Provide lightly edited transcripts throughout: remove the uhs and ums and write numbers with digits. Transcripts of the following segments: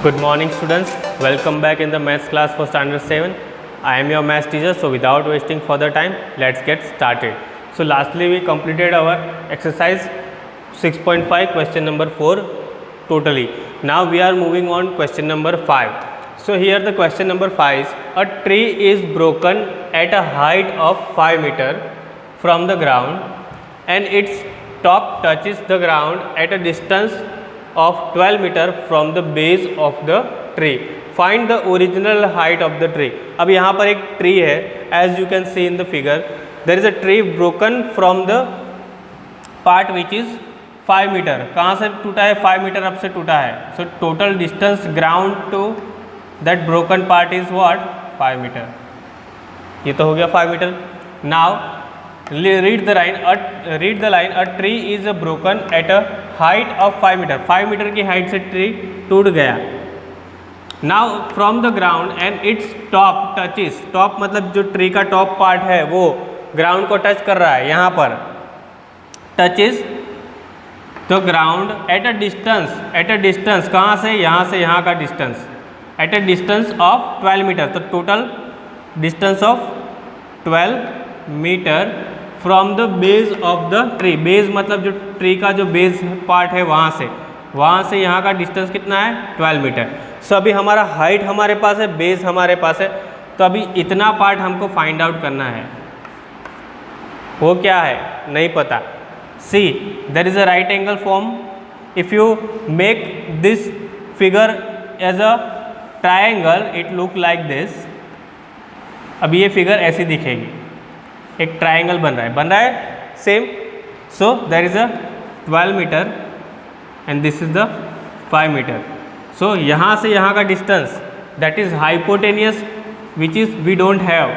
Good morning students, welcome back in the maths class for standard 7. I am your maths teacher, so without wasting further time, let's get started. So lastly we completed our exercise 6.5 question number 4 totally. Now we are moving on question number 5. So here the question number 5 is, a tree is broken at a height of 5 meter from the ground and its top touches the ground at a distance of 12 meter from the base of the tree. Find the original height of the tree. अब यहाँ पर एक tree है, as you can see in the figure, there is a tree broken from the part which is 5 meter. कहाँ से टूटा है? 5 meter अब से टूटा है. So total distance ground to that broken part is what? 5 meter. ये तो हो गया 5 meter. Now read the line. A tree is broken at a height of 5 meter. 5 meter की हाइट से ट्री टूट गया. Now from the ground and its top touches. Top मतलब जो ट्री का टॉप पार्ट है वो ग्राउंड को टच कर रहा है. यहाँ पर touches the ground at a distance. कहाँ से यहाँ का distance at a distance of 12 metre. तो total distance of 12 metre from the base of the tree. Base मतलब जो ट्री का जो बेस पार्ट है वहाँ से यहाँ का डिस्टेंस कितना है? 12 मीटर. सो अभी हमारा हाइट हमारे पास है, बेस हमारे पास है, तो अभी इतना पार्ट हमको फाइंड आउट करना है. वो क्या है? नहीं पता. See there is a right angle form. If you make this figure as a triangle it look like this. अभी ये फिगर ऐसी दिखेगी, एक ट्रायंगल बन रहा है same. So there is a 12 metre and this is the 5 metre. So यहाँ से यहाँ का distance that is hypotenuse which is we don't have.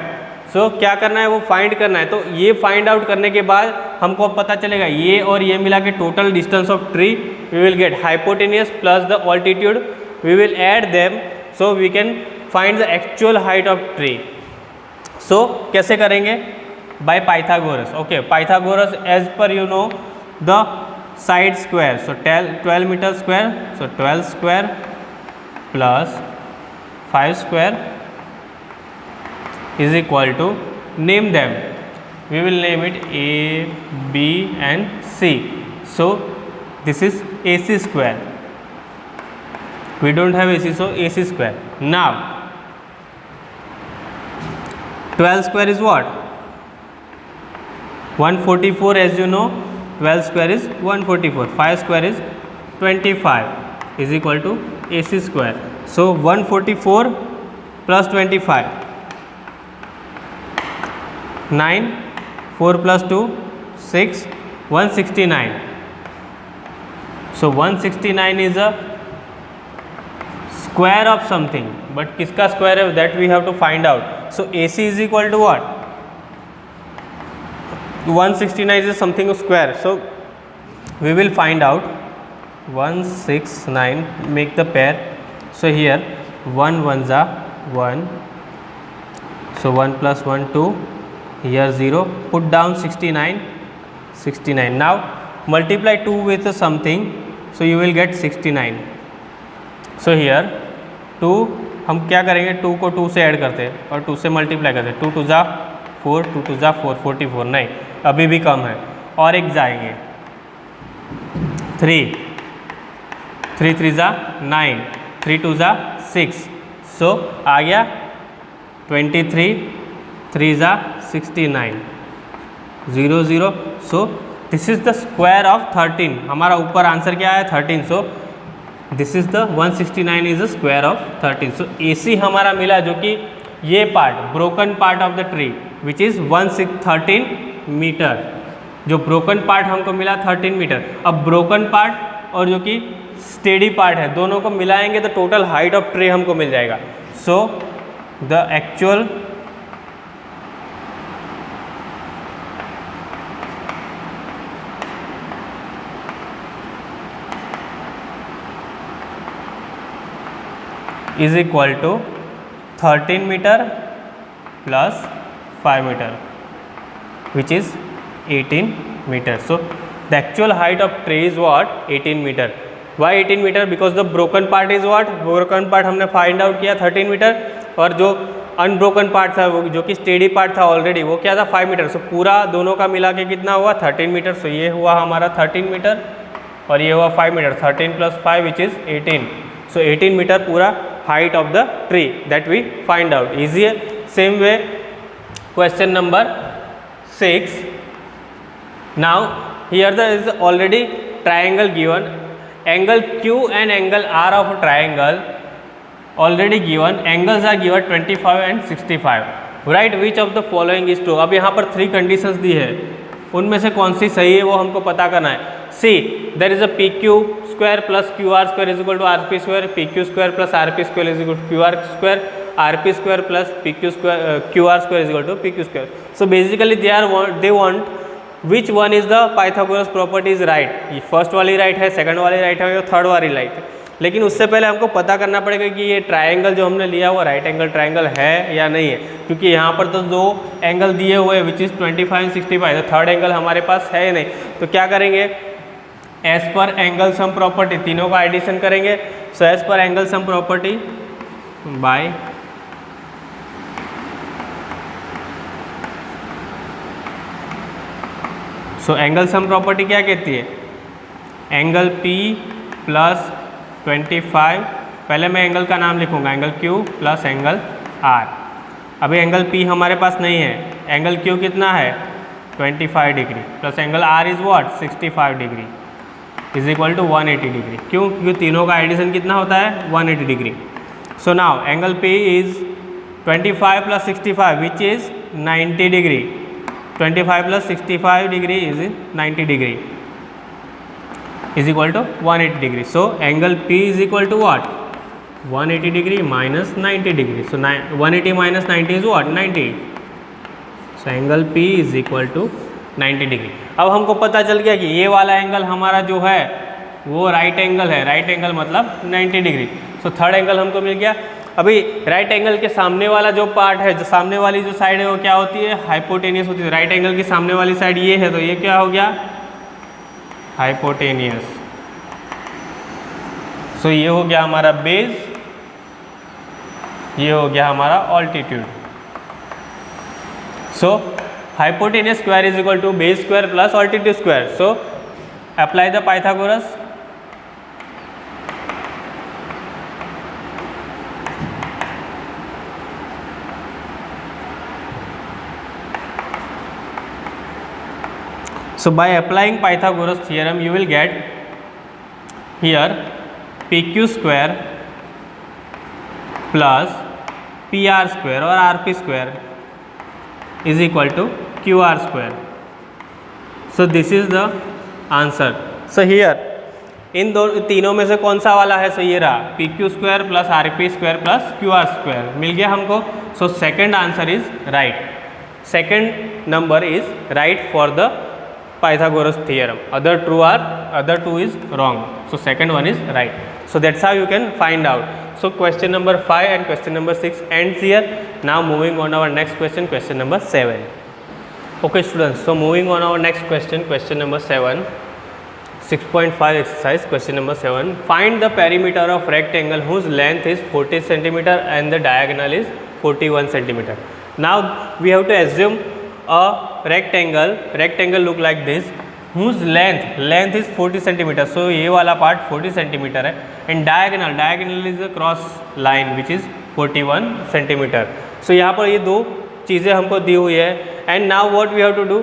So क्या करना है? वो फाइंड करना है. तो ये फाइंड आउट करने के बाद हमको पता चलेगा ये और ये मिला के total distance of tree we will get hypotenuse plus the altitude. We will add them so we can find the actual height of tree. So कैसे करेंगे? by Pythagoras. Okay, Pythagoras as per you know the side square. So 12 meter square. So 12 square plus 5 square is equal to, name them. We will name it A, B and C. So this is AC square. We don't have AC, so AC square. Now 12 square is what? 144. As you know 12 square is 144. 5 square is 25 is equal to AC square. So 144 plus 25 9, 4 plus 2 6, 169. So 169 is a square of something, but किसका square है that we have to find out. So AC is equal to what? 169 is something square. So we will find out 169. Make the pair. So here 1 1s are 1. So 1 plus 1 2. Here 0. Put down 69. Now multiply 2 with something. So you will get 69. So here 2 हम क्या करेंगे? 2 को 2 से add करते हैं और 2 से multiply करते हैं. 2 2 जा 4, 2 2 जा 4, 44. नहीं, अभी भी कम है और एक जाएंगे. 3 3 जा 9, 3 2 जा 6. सो आ गया 23, 3 जा 69, 0 0. So this is the square of 13. हमारा ऊपर आंसर क्या है? 13. So this is the 169 is the square of 13. So AC हमारा मिला जो कि ये part broken part of the tree which is 13 metre. जो ब्रोकन पार्ट हमको मिला 13 मीटर. अब ब्रोकन पार्ट और जो कि स्टेडी पार्ट है दोनों को मिलाएंगे तो टोटल हाइट ऑफ ट्री हमको मिल जाएगा. So the actual is equal to 13 meter plus 5 meter which is 18 meter. So the actual height of tree is what? 18 meter. Why 18 metre? Because the broken part is what? Broken part हमने find out किया 13 metre, और जो unbroken part था वो जो कि steady part था already वो क्या था 5 मीटर। सो पूरा दोनों का मिला के कितना हुआ 13 मीटर। सो ये हुआ हमारा 13 मीटर और ये हुआ 5 मीटर। 13 + 5 विच इज़ 18। सो 18 मीटर पूरा height of the tree that we find out. Easy है। Same way question number 6. Now here the is already triangle given, angle Q and angle R of a triangle already given, angles are given 25 and 65. Write which of the following is true. अब यहाँ पर 3 conditions दी है, उनमें से कौन सी सही है वो हमको पता करना है। See there is a PQ square plus QR square is equal to RP square, PQ square plus RP square is equal to QR square, RP square plus PQ square QR square is equal to PQ square. So basically they want which one is the Pythagoras property is right. ये first वाली right है, second वाली right है, या third वाली right है। लेकिन उससे पहले हमको पता करना पड़ेगा कि ये ट्राइंगल जो हमने लिया वो राइट एंगल ट्राइंगल है या नहीं है, क्योंकि यहाँ पर तो 2 एंगल दिए हुए हैं विच इज़ 25 एंड 65, तो थर्ड एंगल हमारे पास है ही नहीं। तो क्या करेंगे, as per angle sum property तीनों का एडिशन करेंगे। So as per angle sum property by so angle sum property क्या कहती है, एंगल P प्लस 25, पहले मैं एंगल का नाम लिखूंगा, angle Q plus angle R। अभी एंगल P हमारे पास नहीं है, एंगल Q कितना है 25 degree plus angle R is what 65 degree is equal to 180 degree. क्यों? क्योंकि तीनों का एडिशन कितना होता है 180 degree. So now angle P is 25 plus 65 which is 90 degree. 25 plus 65 degree is 90 degree is equal to 180 degree. So angle P is equal to what 180 degree minus 90 degree. So 180 minus 90 is what 90। So angle P is equal to 90 degree. अब हमको पता चल गया कि ये वाला angle हमारा जो है वो राइट एंगल है, राइट एंगल मतलब 90 डिग्री। सो थर्ड एंगल हमको मिल गया। अभी राइट एंगल के सामने वाला जो पार्ट है, जो सामने वाली जो साइड है वो क्या होती है हाइपोटेनियस होती है। राइट एंगल की सामने वाली साइड ये है, तो ये क्या हो गया हाइपोटेनियस। सो ये हो गया हमारा बेस, ये हो गया हमारा altitude. So hypotenuse square is equal to base square plus altitude square. So apply the Pythagoras. So by applying Pythagoras theorem you will get here PQ square plus PR square or RP square is equal to QR square. So this is the answer. So here इन दो तीनों में से कौन सा वाला है? सो ये रहा PQ square plus RP square plus QR square मिल गया हमको। So second answer is right, second number is right for the Pythagoras theorem. Other two is wrong. So second one is right. So that's how you can find out. So question number 5 and question number 6 ends here. Now moving on our next question, question number 7. Okay students, so moving on our next question, question number 7, 6.5 exercise, question number 7. Find the perimeter of rectangle whose length is 40 cm and the diagonal is 41 cm. Now we have to assume a rectangle look like this whose length is 40 cm. So ये वाला part 40 cm है and diagonal is a cross line which is 41 cm. So यहाँ पर ये दो चीज़ें हमको दी हुई है and now what we have to do,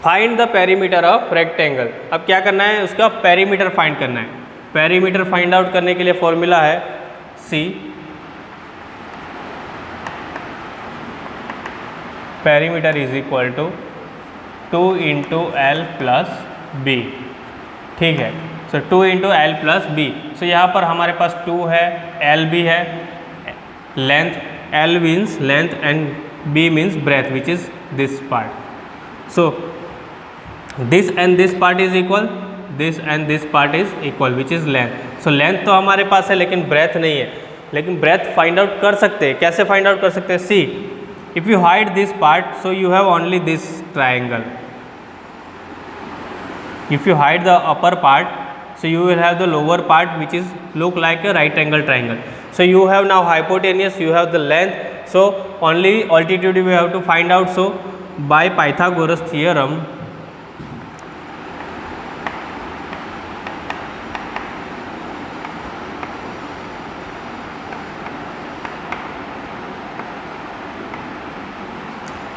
find the perimeter of rectangle. अब क्या करना है, उसका perimeter find करना है। perimeter find out करने के लिए फॉर्मूला है C perimeter is equal to 2 into L plus B। ठीक है, सो 2 into L plus B। सो यहाँ पर हमारे पास 2 है, L भी है, length L means length and B means breadth which is this part. So this and this part is equal, this and this part is equal which is length. So length तो हमारे पास है लेकिन breadth नहीं है, लेकिन breadth find out कर सकते हैं। कैसे find out कर सकते हैं? See, if you hide this part, so you have only this triangle. If you hide the upper part, So you will have the lower part which is look like a right angle triangle. So you have now hypotenuse, you have the length. So only altitude we have to find out. So by Pythagoras theorem,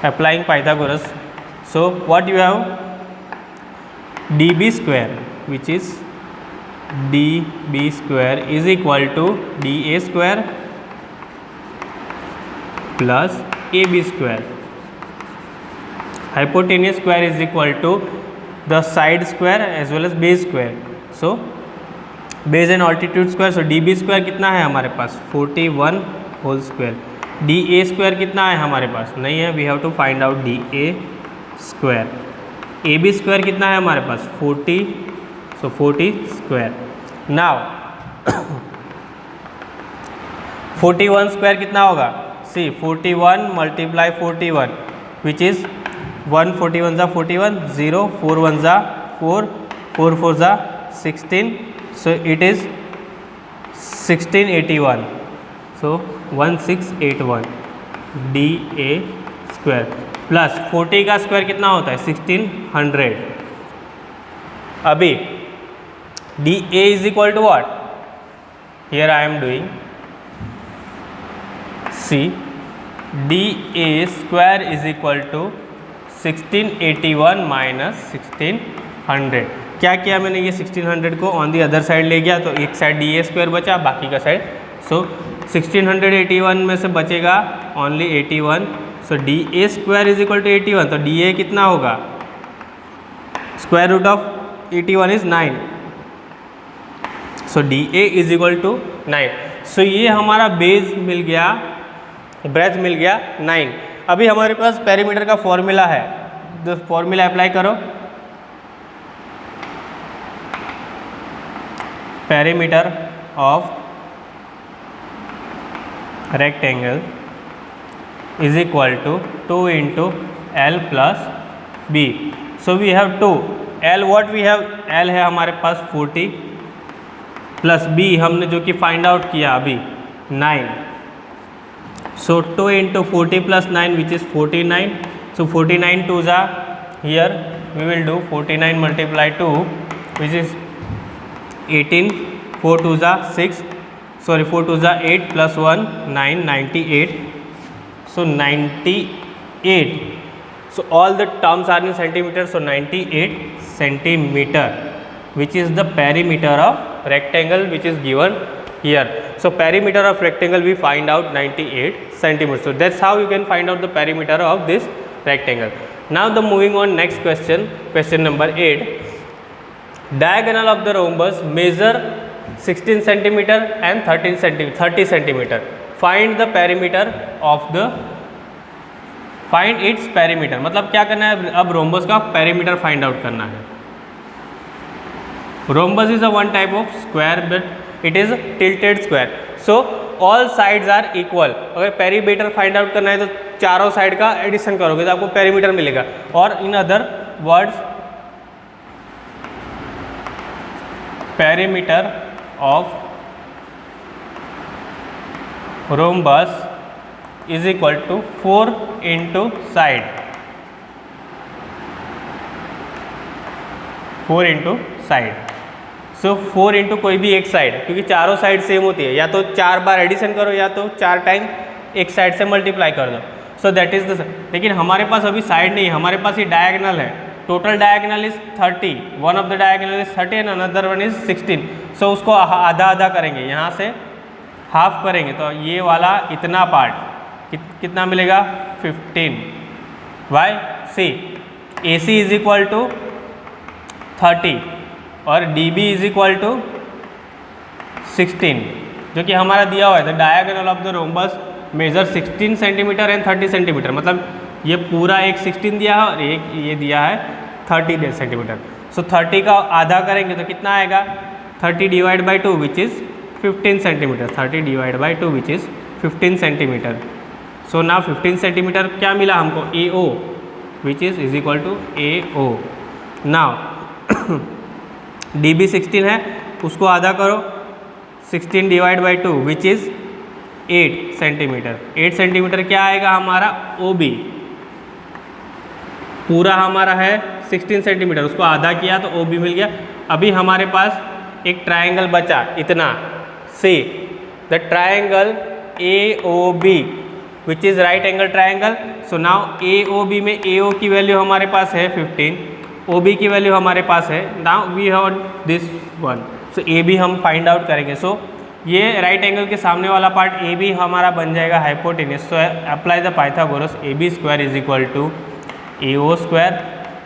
applying Pythagoras, so what you have, dB square, which is dB square is equal to dA square plus AB square. Hypotenuse square is equal to the side square as well as base square. So base and altitude square. So dB square कितना है हमारे पास 41 whole square. dA square कितना है हमारे पास नहीं है, we have to find out dA square. AB square कितना है हमारे पास 40, सो 40 स्क्वायर. नाउ 41 स्क्वायर कितना होगा, सी 41 मल्टीप्लाई 41 विच इज़ 1 41 ज़ा 41, 0 4 1 ज़ा 4, 4 4 ज़ा 16, so it is 1681. So 1681 dA square plus 40 का स्क्वायर कितना होता है 1600. अभी dA is equal to what, here I am doing see dA square is equal to 1681 minus 1600. क्या किया मैंने, ये 1600 को ऑन दी अदर साइड ले गया तो एक साइड dA स्क्वायर बचा, बाकी का साइड. सो 1681 में से बचेगा only 81. So dA square is equal to 81. तो dA कितना होगा, square root of 81 is 9. So dA is equal to 9. सो ये हमारा बेस मिल गया, ब्रेथ मिल गया 9. अभी हमारे पास पेरीमीटर का फॉर्मूला है, तो फॉर्मूला अप्लाई करो. Perimeter of rectangle is equal to 2 into L plus B. So we have 2 L, what we have, L है हमारे पास 40 प्लस B हमने जो कि फाइंड आउट किया अभी 9. So 2 into 40 plus 9 which is 49. So 49 2 जा, here we will do 49 multiply 2 which is 18, 4 2 जा 6, sorry 4 2 जा 8 plus 1 9, 98. So 98. So all the terms are in centimeters. So 98 centimeter, which is the perimeter of rectangle which is given here. So perimeter of rectangle we find out 98 centimeters. So that's how you can find out the perimeter of this rectangle. Now the moving on next question, question number 8. Diagonal of the rhombus measure 16 centimeter and 30 centimeter. Find the perimeter of the, find its perimeter. मतलब क्या करना है, अब rhombus का perimeter find out करना है. Rhombus is a one type of square but it is tilted square. So all sides are equal. अगर perimeter find out करना है तो चारों साइड का एडिशन करोगे तो आपको पेरीमीटर मिलेगा. और in other words perimeter of rhombus is equal to 4 into side, 4 into side. So 4 into कोई भी एक साइड, क्योंकि चारों साइड सेम होती है, या तो 4 बार एडिशन करो या तो 4 टाइम एक साइड से मल्टीप्लाई कर दो. सो दैट इज द, लेकिन हमारे पास अभी साइड नहीं है, हमारे पास ये डायगोनल है. Total diagonal is 30, one of the diagonal is 30 and another one is 16. सो उसको आधा आधा करेंगे, यहाँ से हाफ करेंगे तो ये वाला इतना पार्ट कितना मिलेगा 15. Why C A C is equal to 30 और D B is equal to 16 जो कि हमारा दिया हुआ है. The diagonal of the rhombus measure 16 centimetre and 30 centimetre. मतलब ये पूरा एक 16 दिया है और एक ये दिया है 30 सेंटीमीटर. सो 30 का आधा करेंगे तो कितना आएगा 30 divide by 2 which is 15 centimetre. 30 divide by 2 which is 15 centimetre. So now 15 centimetre क्या मिला हमको A O which is equal to A O. Now D B 16 है, उसको आधा करो, 16 divide by 2 which is 8 centimetre. 8 centimetre क्या आएगा हमारा ओ बी, पूरा हमारा है 16 सेंटीमीटर, उसको आधा किया तो ओ बी मिल गया। अभी हमारे पास एक ट्रायंगल बचा इतना, see the triangle A O B which is right angle triangle. So now A O B में ए ओ की वैल्यू हमारे पास है 15, ओ बी की वैल्यू हमारे पास है, now we have this one, so A B हम फाइंड आउट करेंगे। सो ये राइट एंगल के सामने वाला पार्ट ए बी हमारा बन जाएगा hypotenuse. So apply the Pythagoras, A B square is equal to A O square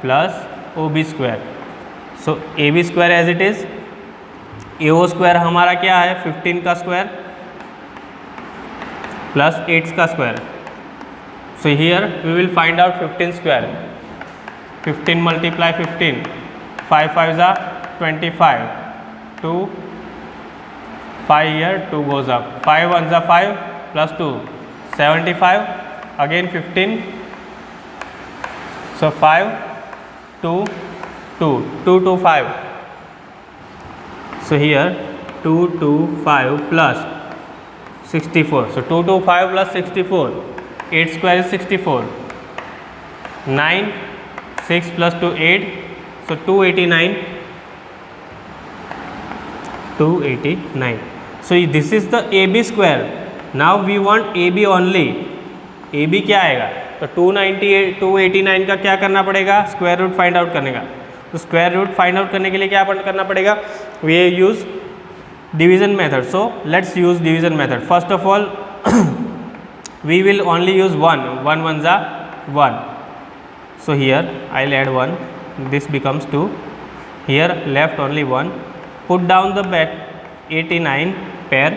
plus O B square. So A B square as it is, A O square हमारा क्या है 15 का square plus 8 का square. So here we will find out 15 square, 15 multiply 15, 5 5 जा 25, 2 5 here 2 goes up, 5 1 जा 5 plus 2 75, again 15, so 5 2 2 2 2 5, so here 2 2 5 plus 64, so 2 2 5 plus 64, 8 square is 64, 9 6 plus 2 8, so 289, 289. So this is the AB square. Now we want AB only. AB क्या आएगा, तो 298 289 का क्या करना पड़ेगा, square root find out करने का। तो स्क्वायर रूट फाइंड आउट करने के लिए क्या करना पड़ेगा, we use division method. So let's use division method. First of all we will only use 1 1 1 जा 1, so here I'll add 1, this becomes 2, here left only 1, put down the bet 89 pair.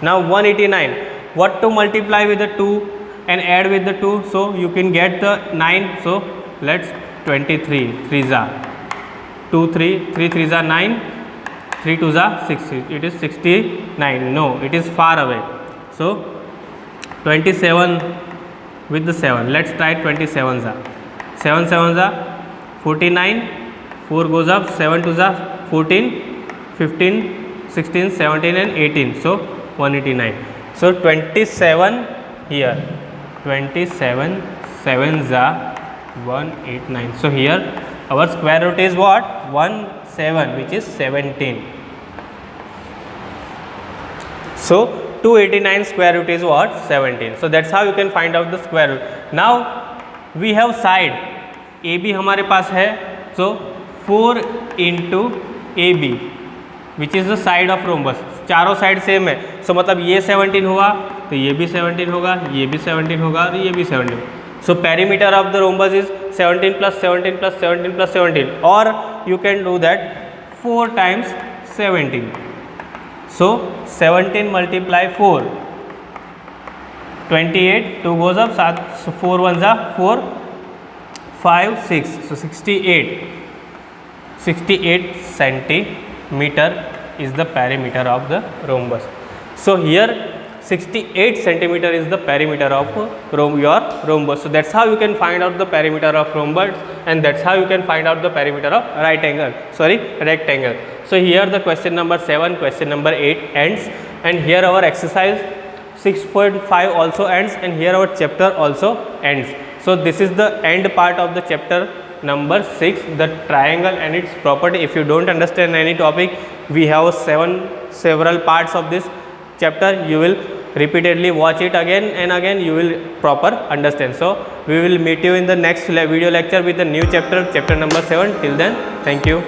Now 189, what to multiply with the 2 and add with the 2, so you can get the 9, so let's 23 3 za 2 3 3 3 za 9, 3 2 za 6, it is 69, no it is far away, so 27 with the 7, let's try 27 za 7 7 za 49, 4 goes up, 7 2 za 14, 15 16 17 and 18, so 189, so 27 here 27 7 za 189, so here our square root is what, 17, which is 17. So 289 square root is what, 17. So that's how you can find out the square root. Now we have side AB हमारे पास है, so 4 into AB which is the side of rhombus. चारों side same है, so मतलब ये 17 हुआ तो ये भी 17 होगा, ये भी 17 होगा और ये भी 17. So perimeter of the rhombus is 17 plus 17 plus 17 plus 17, or you can do that 4 times 17. So 17 multiply 4, 28, 2 goes up, 4 1 जा 4, 5 6, so 68 centimeter is the perimeter of the rhombus. So here 68 centimeter is the perimeter of your rhombus. So that's how you can find out the perimeter of rhombus, and that's how you can find out the perimeter of rectangle. So here the question number 7, question number 8 ends, and here our exercise 6.5 also ends, and here our chapter also ends. So this is the end part of the chapter number 6, the triangle and its property. If you don't understand any topic, we have several parts of this chapter. You will repeatedly watch it again and again, you will proper understand. So we will meet you in the next video lecture with the new chapter number 7. Till then, thank you.